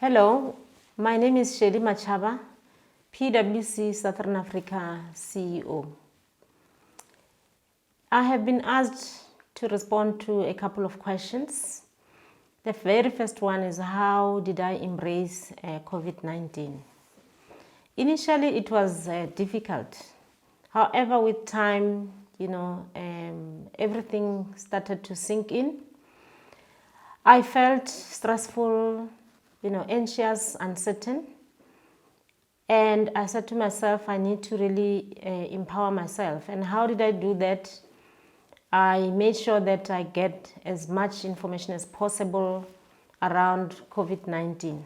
Hello, my name is Shirley Machaba, PwC Southern Africa CEO. I have been asked to respond to a couple of questions. The very first one is, how did I embrace COVID-19? Initially, it was difficult. However, with time, everything started to sink in. I felt stressful, anxious, uncertain. And I said to myself, I need to really empower myself. And how did I do that? I made sure that I get as much information as possible around COVID-19.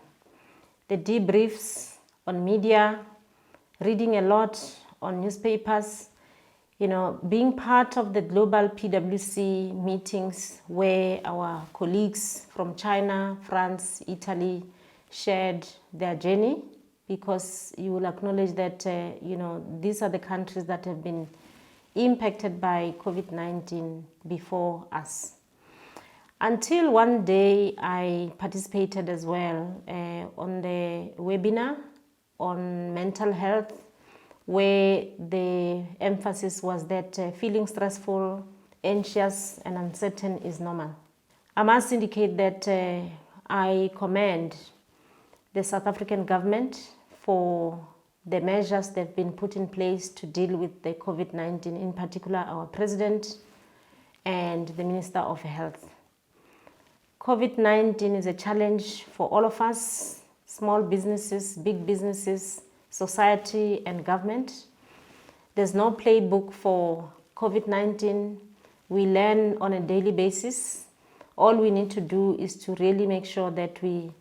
The debriefs on media, reading a lot on newspapers, being part of the global PwC meetings where our colleagues from China, France, Italy shared their journey, because you will acknowledge that, these are the countries that have been impacted by COVID-19 before us. Until one day I participated as well on the webinar on mental health, where the emphasis was that feeling stressful, anxious, and uncertain is normal. I must indicate that I commend the South African government for the measures that have been put in place to deal with the COVID-19, in particular our President and the Minister of Health. COVID-19 is a challenge for all of us, small businesses, big businesses, society and government. There's no playbook for COVID-19. We learn on a daily basis. All we need to do is to really make sure that we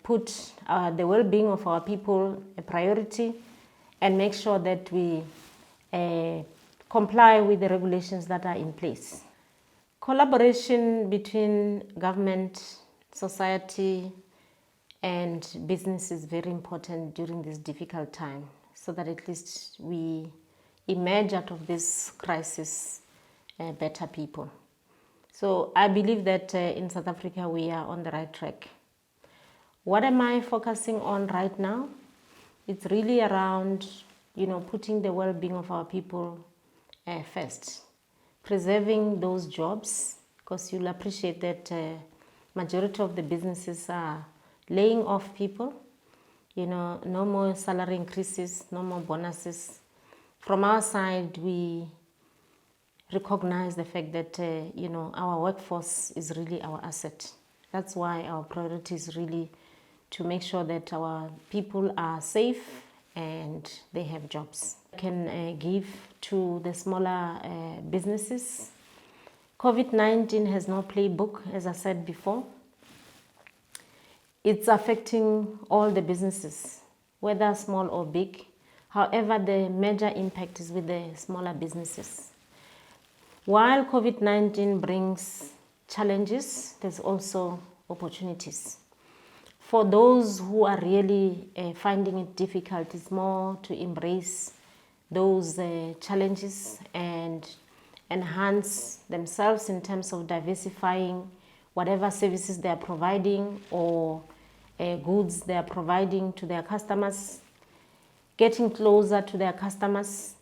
put the well-being of our people a priority and make sure that we comply with the regulations that are in place. Collaboration between government, society, and business is very important during this difficult time, so that at least we emerge out of this crisis better people. So I believe that in South Africa we are on the right track. What am I focusing on right now? It's really around, putting the well-being of our people first, preserving those jobs, because you'll appreciate that majority of the businesses are laying off people. No more salary increases, no more bonuses. From our side, we recognize the fact that our workforce is really our asset. That's why our priority is really to make sure that our people are safe and they have jobs. I can give to the smaller businesses. COVID-19 has no playbook, as I said before. It's affecting all the businesses, whether small or big. However, the major impact is with the smaller businesses. While COVID-19 brings challenges, there's also opportunities. For those who are really finding it difficult, it's more to embrace those challenges and enhance themselves in terms of diversifying whatever services they are providing or goods they are providing to their customers, getting closer to their customers,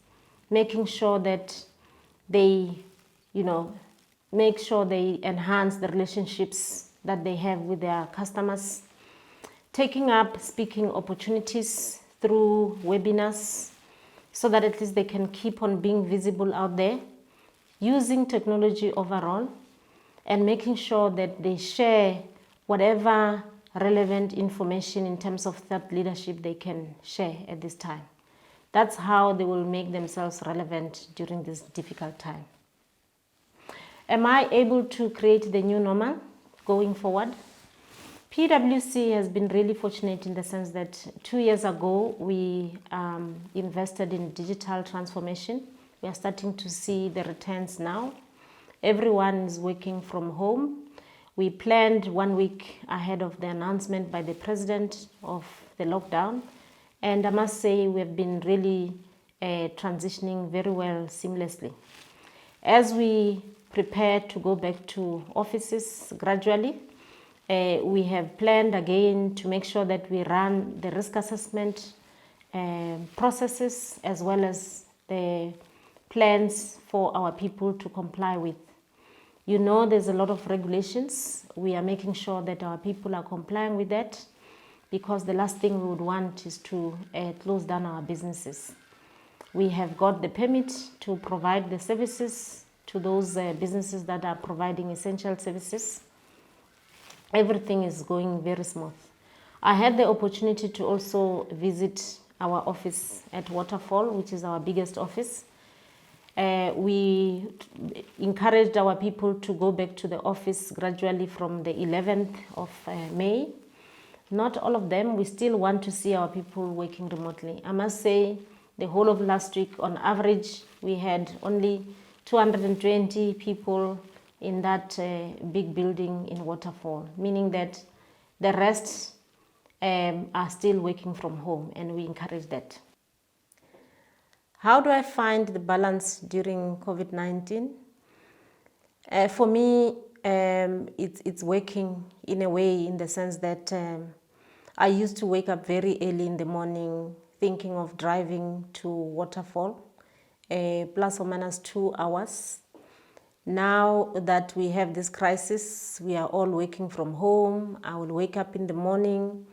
making sure that they, make sure they enhance the relationships that they have with their customers, taking up speaking opportunities through webinars so that at least they can keep on being visible out there, using technology overall, and making sure that they share whatever relevant information in terms of thought leadership they can share at this time. That's how they will make themselves relevant during this difficult time. Am I able to create the new normal going forward? PwC has been really fortunate in the sense that 2 years ago we invested in digital transformation. We are starting to see the returns now. Everyone is working from home. We planned 1 week ahead of the announcement by the president of the lockdown. And I must say we have been really transitioning very well seamlessly. As we prepare to go back to offices gradually, We have planned again to make sure that we run the risk assessment processes as well as the plans for our people to comply with. You know, there's a lot of regulations. We are making sure that our people are complying with that, because the last thing we would want is to close down our businesses. We have got the permit to provide the services to those businesses that are providing essential services. Everything is going very smooth. I had the opportunity to also visit our office at Waterfall, which is our biggest office. We encouraged our people to go back to the office gradually from the 11th of May. Not all of them. We still want to see our people working remotely. I must say, the whole of last week, on average, we had only 220 people in that big building in Waterfall, meaning that the rest are still working from home, and we encourage that. How do I find the balance during COVID-19? For me, it's working in a way, in the sense that I used to wake up very early in the morning thinking of driving to Waterfall, plus or minus 2 hours. Now that we have this crisis, we are all working from home. I will wake up in the morning,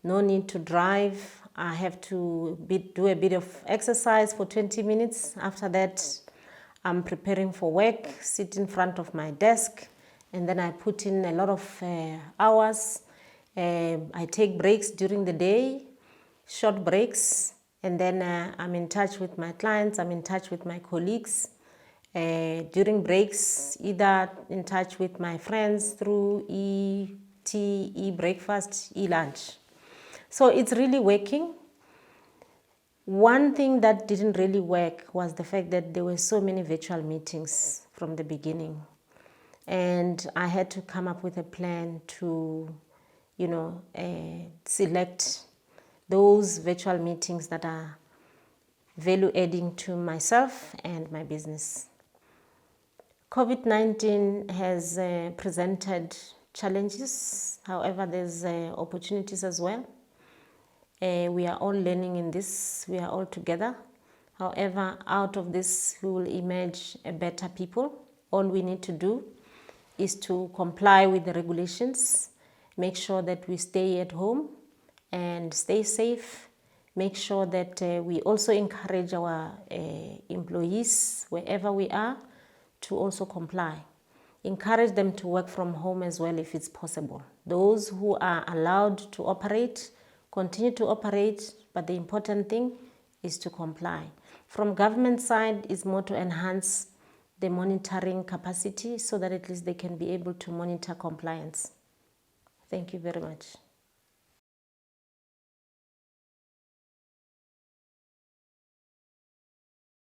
no need to drive. I have to do a bit of exercise for 20 minutes. After that, I'm preparing for work, sit in front of my desk, and then I put in a lot of hours. I take breaks during the day, short breaks, and then I'm in touch with my clients, I'm in touch with my colleagues. During breaks, either in touch with my friends through e-tea, e-breakfast, e-lunch. So it's really working. One thing that didn't really work was the fact that there were so many virtual meetings from the beginning. And I had to come up with a plan to, select those virtual meetings that are value adding to myself and my business. COVID-19 has presented challenges. However, there's opportunities as well. We are all learning in this. We are all together. However, out of this, we will emerge a better people. All we need to do is to comply with the regulations, make sure that we stay at home and stay safe, make sure that we also encourage our employees, wherever we are, to also comply. Encourage them to work from home as well if it's possible. Those who are allowed to operate, continue to operate, but the important thing is to comply. From government side, is more to enhance the monitoring capacity so that at least they can be able to monitor compliance. Thank you very much.